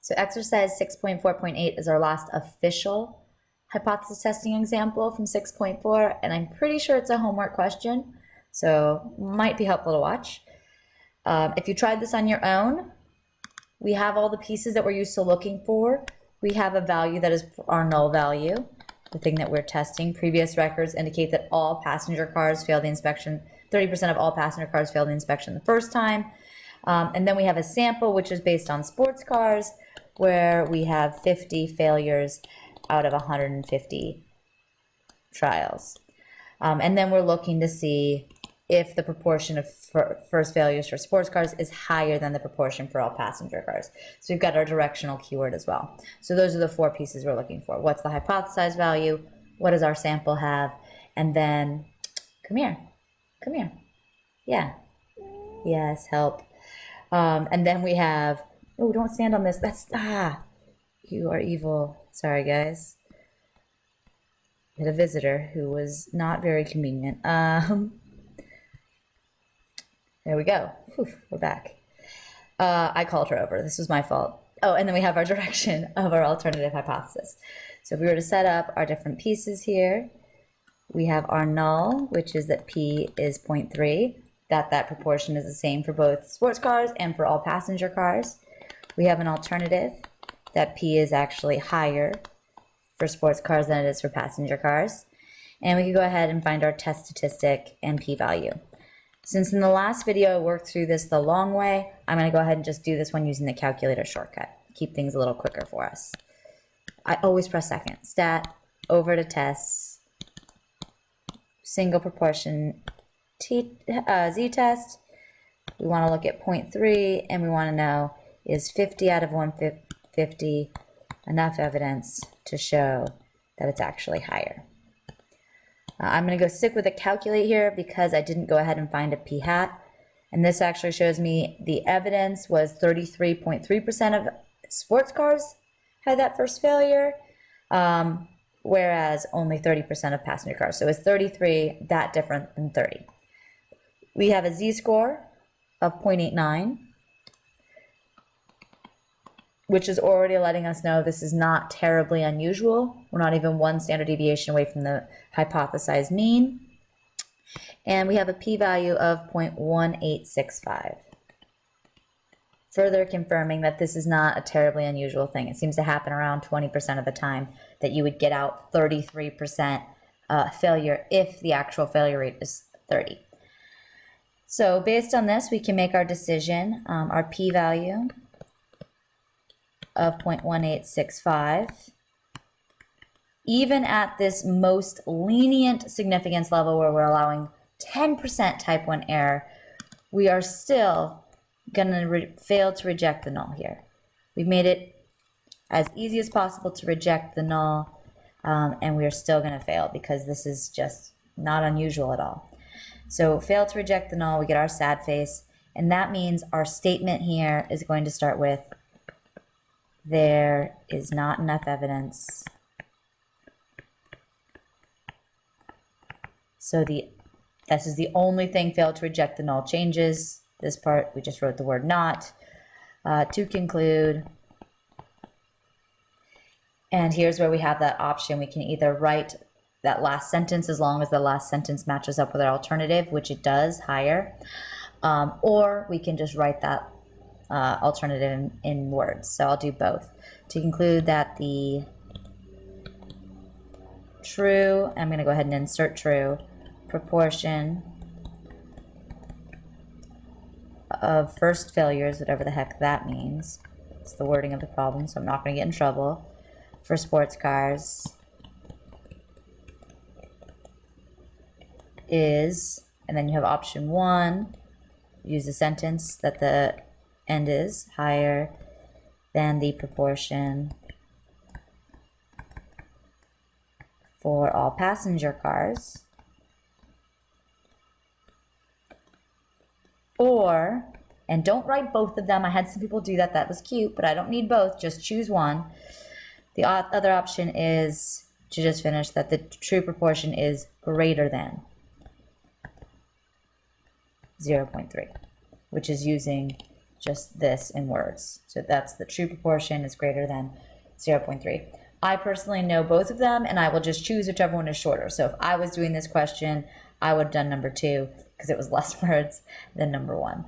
So exercise 6.4.8 is our last official hypothesis testing example from 6.4, and I'm pretty sure it's a homework question, so might be helpful to watch. If you tried this on your own, we have all the pieces that we're used to looking for. We have a value that is our null value, the thing that we're testing. Previous records indicate that all passenger cars failed the inspection. 30% of all passenger cars failed the inspection the first time. And then we have a sample, which is based on sports cars, where we have 50 failures out of 150 trials. And then we're looking to see if the proportion of first failures for sports cars is higher than the proportion for all passenger cars. So we've got our directional keyword as well. So those are the four pieces we're looking for. What's the hypothesized value? What does our sample have? And then, come here. Yeah. Yes, help. And then we have, oh, don't stand on this. That's, you are evil. Sorry, guys. We had a visitor who was not very convenient. There we go. Whew, we're back. I called her over. This was my fault. Oh, and then we have our direction of our alternative hypothesis. So if we were to set up our different pieces here, we have our null, which is that P is 0.3, that proportion is the same for both sports cars and for all passenger cars. We have an alternative, that P is actually higher for sports cars than it is for passenger cars. And we can go ahead and find our test statistic and p-value. Since in the last video I worked through this the long way, I'm going to go ahead and just do this one using the calculator shortcut. Keep things a little quicker for us. I always press second. Stat, over to tests, single proportion z-test. We want to look at 0.3, and we want to know, is 50 out of 150 enough evidence to show that it's actually higher? I'm going to go stick with the calculate here because I didn't go ahead and find a p-hat. And this actually shows me the evidence was 33.3% of sports cars had that first failure, whereas only 30% of passenger cars. So it's 33, that different than 30. We have a z-score of 0.89, which is already letting us know this is not terribly unusual. We're not even one standard deviation away from the hypothesized mean. And we have a p-value of 0.1865. Further confirming that this is not a terribly unusual thing. It seems to happen around 20% of the time that you would get out 33% failure if the actual failure rate is 30. So based on this, we can make our decision. Our p-value of 0.1865, even at this most lenient significance level where we're allowing 10% type 1 error, we are still going to fail to reject the null here. We've made it as easy as possible to reject the null, and we are still going to fail because this is just not unusual at all. So fail to reject the null, we get our sad face, and that means our statement here is going to start with, there is not enough evidence. So this is the only thing failed to reject the null changes. This part, we just wrote the word not. To conclude, and here's where we have that option. We can either write that last sentence as long as the last sentence matches up with our alternative, which it does, higher, or we can just write that alternative in words. So I'll do both. To conclude that the true, I'm going to go ahead and insert true, proportion of first failures, whatever the heck that means. It's the wording of the problem, so I'm not going to get in trouble. For sports cars is, and then you have option 1, use the sentence that the end is higher than the proportion for all passenger cars, or, and don't write both of them. I had some people do that. That was cute, but I don't need both. Just choose one. The other option is to just finish that the true proportion is greater than 0.3, which is using just this in words. So that's the true proportion is greater than 0.3. I personally know both of them, and I will just choose whichever one is shorter. So if I was doing this question, I would have done number 2 because it was less words than number 1.